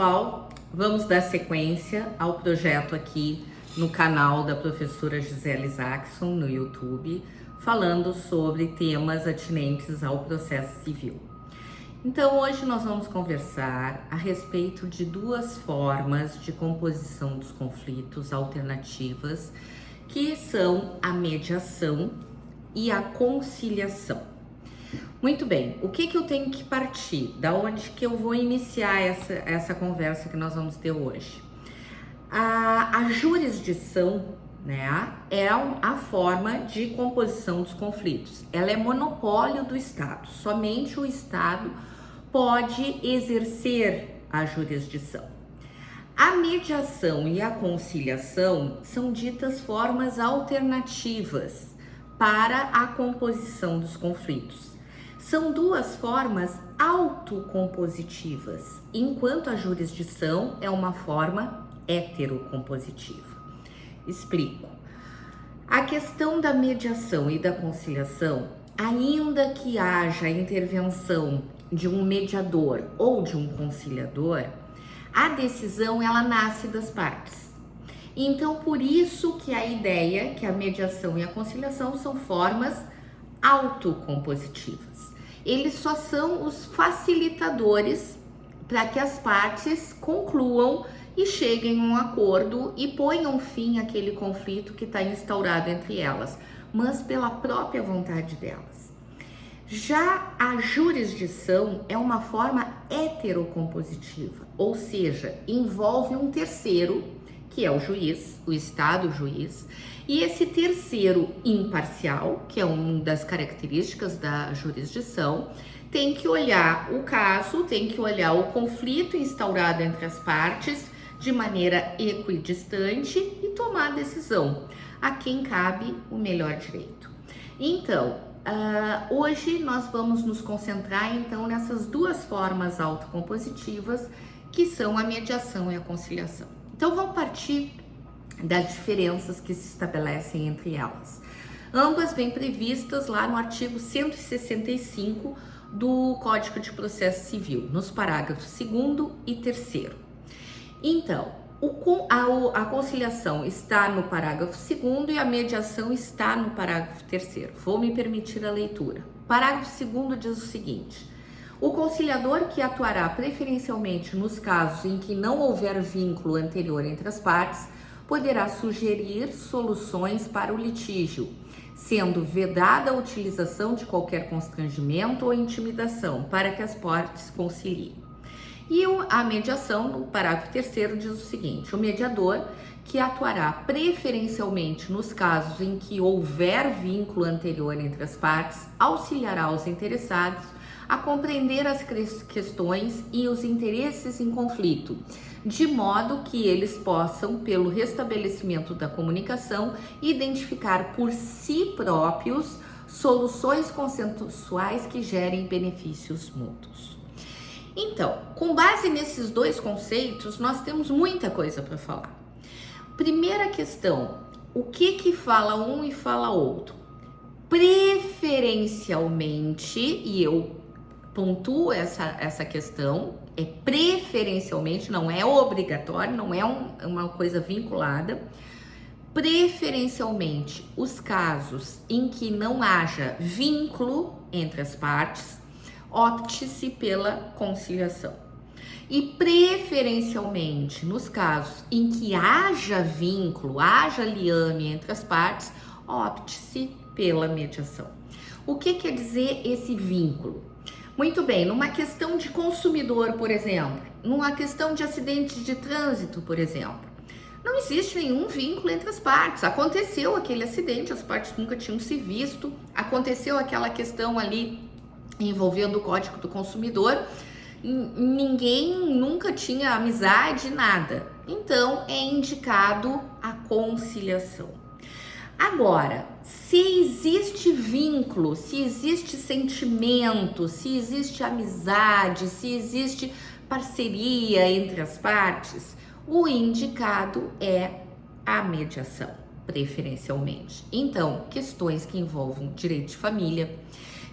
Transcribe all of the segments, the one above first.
Pessoal, vamos dar sequência ao projeto aqui no canal da professora Gisele Zackson no YouTube, falando sobre temas atinentes ao processo civil. Então, hoje nós vamos conversar a respeito de duas formas de composição dos conflitos alternativas, que são a mediação e a conciliação. Muito bem, o que eu tenho que partir? Da onde que eu vou iniciar essa conversa que nós vamos ter hoje? A jurisdição, né, é a forma de composição dos conflitos. Ela é monopólio do Estado. Somente o Estado pode exercer a jurisdição. A mediação e a conciliação são ditas formas alternativas para a composição dos conflitos. São duas formas autocompositivas, enquanto a jurisdição é uma forma heterocompositiva. Explico. A questão da mediação e da conciliação, ainda que haja a intervenção de um mediador ou de um conciliador, a decisão ela nasce das partes. Então, por isso que a ideia que a mediação e a conciliação são formas autocompositivas. Eles só são os facilitadores para que as partes concluam e cheguem a um acordo e ponham fim àquele conflito que está instaurado entre elas, mas pela própria vontade delas. Já a jurisdição é uma forma heterocompositiva, ou seja, envolve um terceiro, que é o juiz, o Estado juiz, e esse terceiro imparcial, que é uma das características da jurisdição, tem que olhar o caso, tem que olhar o conflito instaurado entre as partes de maneira equidistante e tomar a decisão a quem cabe o melhor direito. Então, hoje nós vamos nos concentrar então nessas duas formas autocompositivas que são a mediação e a conciliação. Então vamos partir das diferenças que se estabelecem entre elas. Ambas bem previstas lá no artigo 165 do Código de Processo Civil, nos parágrafos 2º e 3º. Então, a conciliação está no parágrafo 2º e a mediação está no parágrafo 3º. Vou me permitir a leitura. Parágrafo 2º diz o seguinte: o conciliador que atuará preferencialmente nos casos em que não houver vínculo anterior entre as partes, poderá sugerir soluções para o litígio, sendo vedada a utilização de qualquer constrangimento ou intimidação para que as partes conciliem. E a mediação, no parágrafo 3º, diz o seguinte: o mediador que atuará preferencialmente nos casos em que houver vínculo anterior entre as partes, auxiliará os interessados a compreender as questões e os interesses em conflito, de modo que eles possam, pelo restabelecimento da comunicação, identificar por si próprios soluções consensuais que gerem benefícios mútuos. Então, com base nesses dois conceitos, nós temos muita coisa para falar. Primeira questão: o que fala um e fala outro? Preferencialmente, e eu pontuo essa questão, é preferencialmente, não é obrigatório, não é uma coisa vinculada. Preferencialmente, os casos em que não haja vínculo entre as partes, opte-se pela conciliação. E preferencialmente, nos casos em que haja vínculo, haja liame entre as partes, opte-se pela mediação. O que quer dizer esse vínculo? Muito bem, numa questão de consumidor, por exemplo, numa questão de acidente de trânsito, por exemplo, não existe nenhum vínculo entre as partes. Aconteceu aquele acidente, as partes nunca tinham se visto, aconteceu aquela questão ali envolvendo o Código do Consumidor, ninguém nunca tinha amizade, nada. Então, é indicado a conciliação. Agora, se existe vínculo, se existe sentimento, se existe amizade, se existe parceria entre as partes, o indicado é a mediação, preferencialmente. Então, questões que envolvam direito de família,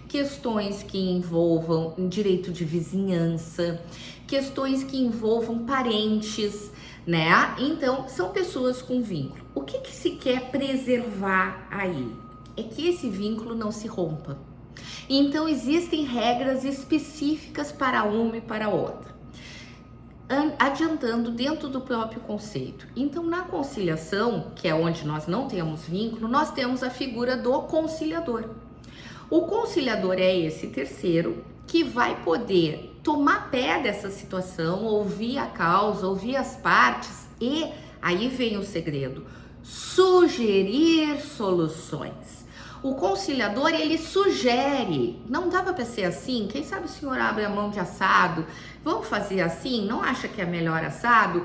questões que envolvam direito de vizinhança, questões que envolvam parentes, né? Então, são pessoas com vínculo. O que se quer preservar aí? É que esse vínculo não se rompa. Então, existem regras específicas para uma e para outra. Adiantando dentro do próprio conceito. Então, na conciliação, que é onde nós não temos vínculo, nós temos a figura do conciliador. O conciliador é esse terceiro que vai poder tomar pé dessa situação, ouvir a causa, ouvir as partes e, aí vem o segredo, sugerir soluções. O conciliador, ele sugere, não dava para ser assim, quem sabe o senhor abre a mão de assado, vamos fazer assim, não acha que é melhor assado?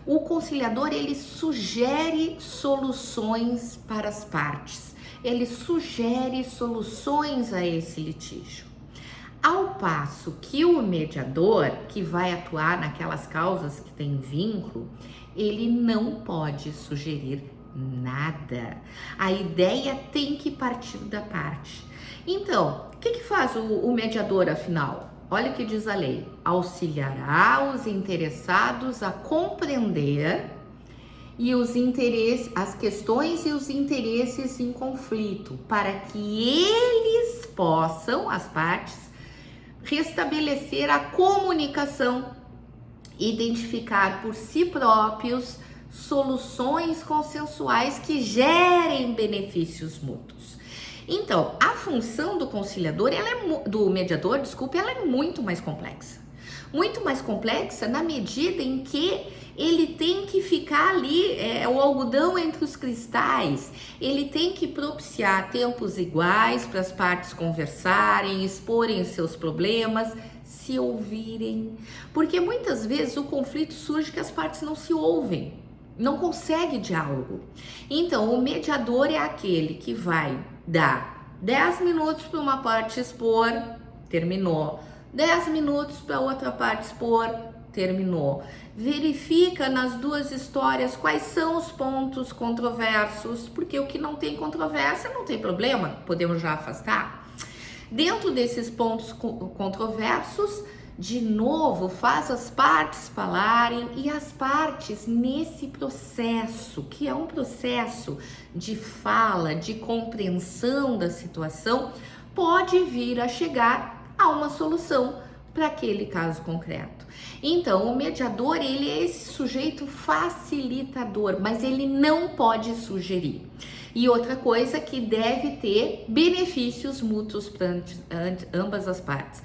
O conciliador, ele sugere soluções para as partes, ele sugere soluções a esse litígio. Ao passo que o mediador, que vai atuar naquelas causas que tem vínculo, ele não pode sugerir nada. A ideia tem que partir da parte. Então, o que faz o mediador afinal? Olha o que diz a lei: auxiliará os interessados a compreender e as questões e os interesses em conflito, para que eles possam, as partes, restabelecer a comunicação, identificar por si próprios soluções consensuais que gerem benefícios mútuos. Então, a função do conciliador, do mediador, ela é muito mais complexa. Muito mais complexa na medida em que ele tem que ficar ali, o algodão entre os cristais, ele tem que propiciar tempos iguais para as partes conversarem, exporem seus problemas, se ouvirem. Porque muitas vezes o conflito surge que as partes não se ouvem, não consegue diálogo. Então, o mediador é aquele que vai dar 10 minutos para uma parte expor, terminou. 10 minutos para outra parte expor, terminou. Verifica nas duas histórias quais são os pontos controversos, porque o que não tem controvérsia não tem problema, podemos já afastar. Dentro desses pontos controversos, de novo, faz as partes falarem e as partes nesse processo, que é um processo de fala, de compreensão da situação, pode vir a chegar a uma solução para aquele caso concreto. Então, o mediador, ele é esse sujeito facilitador, mas ele não pode sugerir. E outra coisa que deve ter benefícios mútuos para ambas as partes.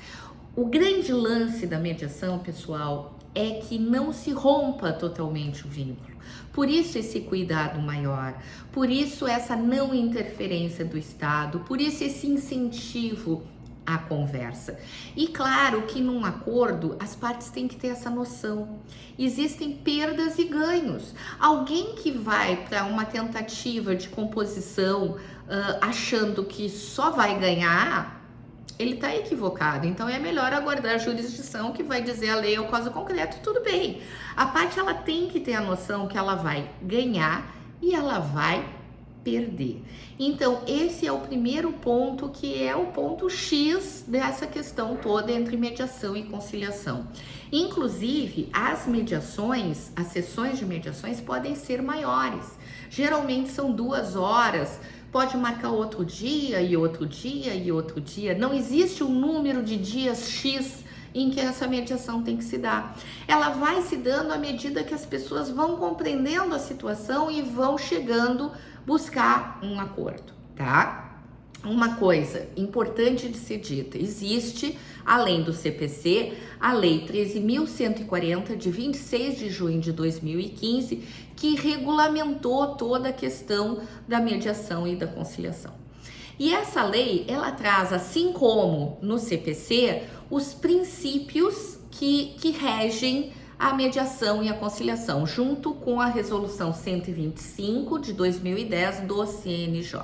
O grande lance da mediação, pessoal, é que não se rompa totalmente o vínculo. Por isso esse cuidado maior, por isso essa não interferência do Estado, por isso esse incentivo à conversa. E claro que num acordo as partes têm que ter essa noção. Existem perdas e ganhos. Alguém que vai para uma tentativa de composição achando que só vai ganhar, ele está equivocado. Então é melhor aguardar a jurisdição que vai dizer a lei ao caso concreto, tudo bem. A parte, ela tem que ter a noção que ela vai ganhar e ela vai perder. Então esse é o primeiro ponto, que é o ponto X dessa questão toda entre mediação e conciliação. Inclusive, as mediações, as sessões de mediações podem ser maiores. Geralmente são 2 horas, pode marcar outro dia e outro dia e outro dia. Não existe um número de dias X em que essa mediação tem que se dar. Ela vai se dando à medida que as pessoas vão compreendendo a situação e vão chegando buscar um acordo, tá? Uma coisa importante de ser dita: existe, além do CPC, a Lei 13.140, de 26 de junho de 2015, que regulamentou toda a questão da mediação e da conciliação. E essa lei, ela traz, assim como no CPC, os princípios que regem a mediação e a conciliação, junto com a resolução 125 de 2010 do CNJ.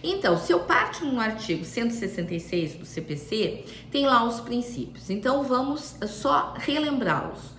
Então, se eu parto no artigo 166 do CPC, tem lá os princípios. Então, vamos só relembrá-los.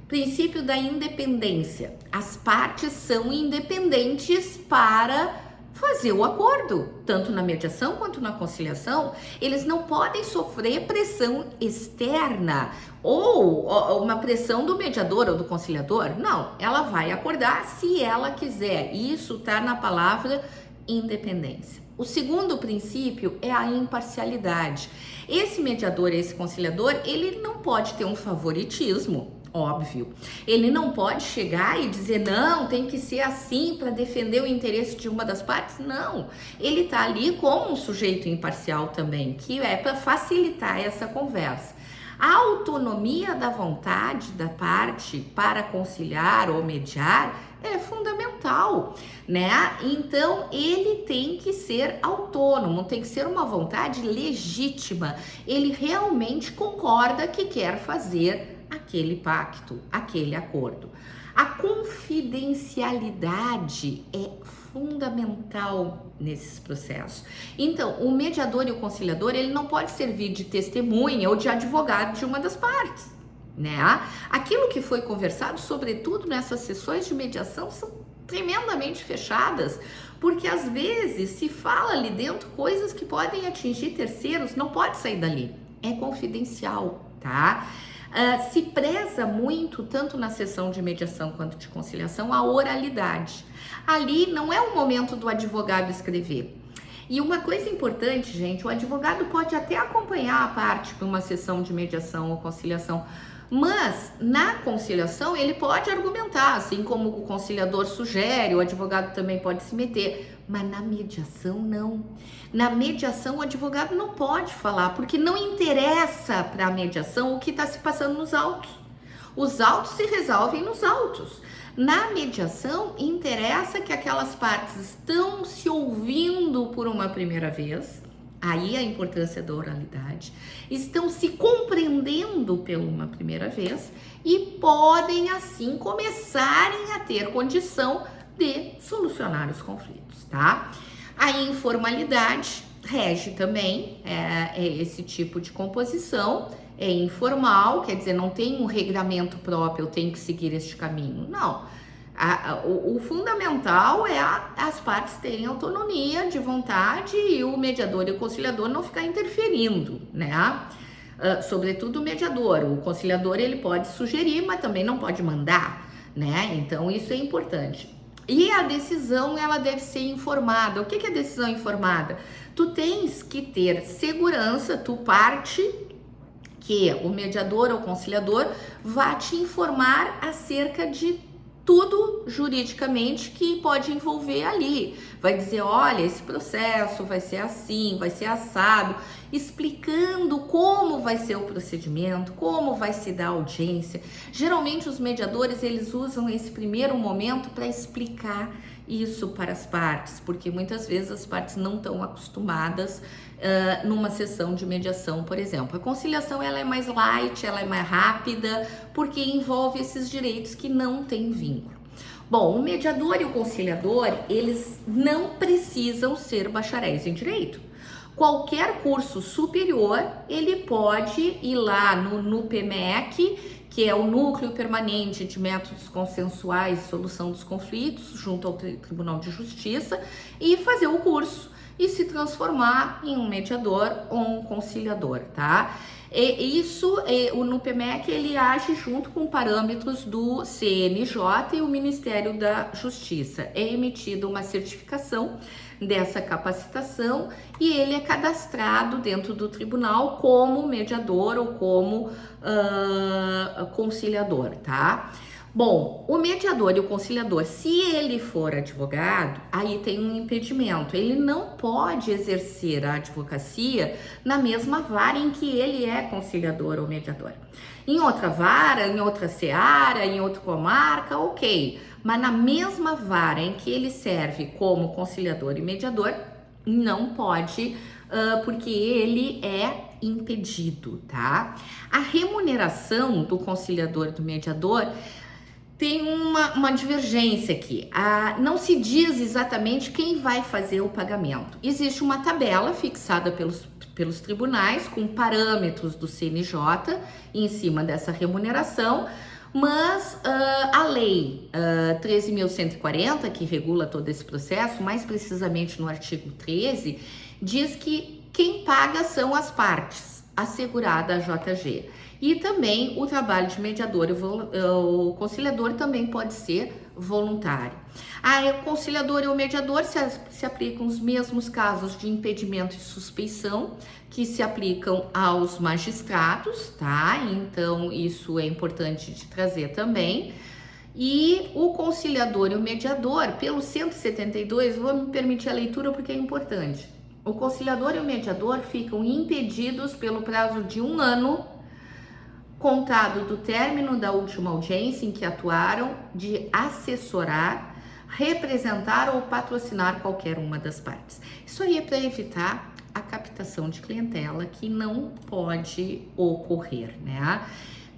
Princípio da independência. As partes são independentes para fazer o acordo, tanto na mediação quanto na conciliação. Eles não podem sofrer pressão externa ou uma pressão do mediador ou do conciliador. Não, ela vai acordar se ela quiser. Isso tá na palavra independência. O segundo princípio é a imparcialidade. Esse mediador, esse conciliador, ele não pode ter um favoritismo, óbvio. Ele não pode chegar e dizer, não, tem que ser assim para defender o interesse de uma das partes. Não, ele tá ali como um sujeito imparcial também, que é para facilitar essa conversa. A autonomia da vontade da parte para conciliar ou mediar é fundamental, né? Então, ele tem que ser autônomo, tem que ser uma vontade legítima. Ele realmente concorda que quer fazer aquele pacto, aquele acordo. A confidencialidade é fundamental nesses processos. Então, o mediador e o conciliador, ele não pode servir de testemunha ou de advogado de uma das partes, né? Aquilo que foi conversado, sobretudo nessas sessões de mediação, são tremendamente fechadas, porque às vezes se fala ali dentro coisas que podem atingir terceiros, não pode sair dali, é confidencial, tá? Se preza muito, tanto na sessão de mediação quanto de conciliação, a oralidade. Ali não é o momento do advogado escrever. E uma coisa importante, gente, o advogado pode até acompanhar a parte para uma sessão de mediação ou conciliação, mas na conciliação ele pode argumentar, assim como o conciliador sugere, o advogado também pode se meter, mas na mediação não. Na mediação o advogado não pode falar, porque não interessa para a mediação o que está se passando nos autos. Os autos se resolvem nos autos. Na mediação, interessa que aquelas partes estão se ouvindo por uma primeira vez, aí a importância da oralidade, estão se compreendendo pela uma primeira vez e podem assim começarem a ter condição de solucionar os conflitos, tá? A informalidade rege também esse tipo de composição. É informal, quer dizer, não tem um regramento próprio, eu tenho que seguir este caminho. Não. O fundamental é as partes terem autonomia de vontade e o mediador e o conciliador não ficar interferindo, né? Sobretudo o mediador. O conciliador, ele pode sugerir, mas também não pode mandar, né? Então, isso é importante. E a decisão, ela deve ser informada. O que é decisão informada? Tu tens que ter segurança, tu parte que o mediador ou conciliador vai te informar acerca de tudo juridicamente que pode envolver ali. Vai dizer, olha, esse processo vai ser assim, vai ser assado, explicando como vai ser o procedimento, como vai se dar a audiência. Geralmente os mediadores, eles usam esse primeiro momento para explicar isso para as partes, porque muitas vezes as partes não estão acostumadas numa sessão de mediação, por exemplo. A conciliação, ela é mais light, ela é mais rápida, porque envolve esses direitos que não têm vínculo. Bom, o mediador e o conciliador, eles não precisam ser bacharéis em direito. Qualquer curso superior, ele pode ir lá no NUPEMEC, que é o Núcleo Permanente de Métodos Consensuais e Solução dos Conflitos, junto ao Tribunal de Justiça, e fazer o curso e se transformar em um mediador ou um conciliador, tá? O NUPEMEC, ele age junto com parâmetros do CNJ e o Ministério da Justiça. É emitida uma certificação dessa capacitação e ele é cadastrado dentro do tribunal como mediador ou como conciliador, tá? Bom, o mediador e o conciliador, se ele for advogado, aí tem um impedimento. Ele não pode exercer a advocacia na mesma vara em que ele é conciliador ou mediador. Em outra vara, em outra seara, em outra comarca, ok. Mas na mesma vara em que ele serve como conciliador e mediador, não pode, porque ele é impedido, tá? A remuneração do conciliador e do mediador tem uma divergência aqui. Não se diz exatamente quem vai fazer o pagamento. Existe uma tabela fixada pelos tribunais com parâmetros do CNJ em cima dessa remuneração, mas a lei 13.140, que regula todo esse processo, mais precisamente no artigo 13, diz que quem paga são as partes, assegurada a JG. E também o trabalho de mediador, o conciliador também pode ser voluntário. O conciliador e o mediador se aplicam os mesmos casos de impedimento e suspeição que se aplicam aos magistrados, tá? Então, isso é importante de trazer também. E o conciliador e o mediador, pelo 172, vou me permitir a leitura porque é importante. O conciliador e o mediador ficam impedidos pelo prazo de 1 ano, contado do término da última audiência em que atuaram, de assessorar, representar ou patrocinar qualquer uma das partes. Isso aí é para evitar a captação de clientela, que não pode ocorrer, né?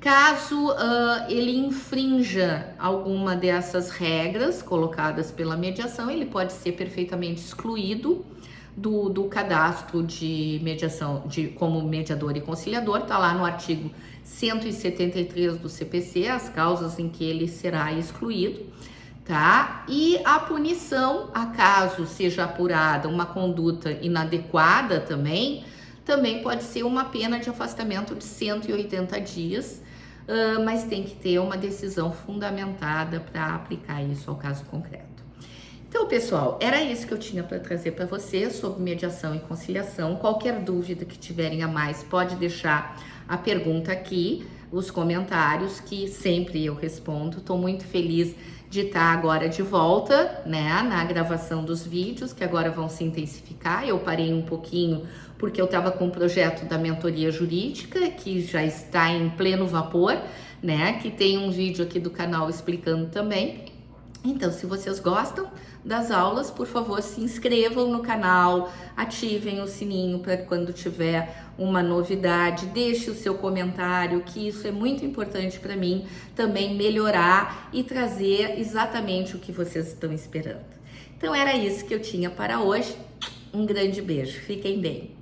Caso ele infrinja alguma dessas regras colocadas pela mediação, ele pode ser perfeitamente excluído do cadastro de mediação, como mediador e conciliador. Tá lá no artigo 173 do CPC, as causas em que ele será excluído, tá? E a punição, acaso seja apurada uma conduta inadequada também pode ser uma pena de afastamento de 180 dias, mas tem que ter uma decisão fundamentada para aplicar isso ao caso concreto. Então, pessoal, era isso que eu tinha para trazer para vocês sobre mediação e conciliação. Qualquer dúvida que tiverem a mais, pode deixar a pergunta aqui, os comentários, que sempre eu respondo. Estou muito feliz de estar agora de volta, né, na gravação dos vídeos, que agora vão se intensificar. Eu parei um pouquinho porque eu estava com o projeto da mentoria jurídica, que já está em pleno vapor, né, que tem um vídeo aqui do canal explicando também. Então, se vocês gostam das aulas, por favor, se inscrevam no canal, ativem o sininho para quando tiver uma novidade, deixe o seu comentário, que isso é muito importante para mim também melhorar e trazer exatamente o que vocês estão esperando. Então, era isso que eu tinha para hoje. Um grande beijo, fiquem bem.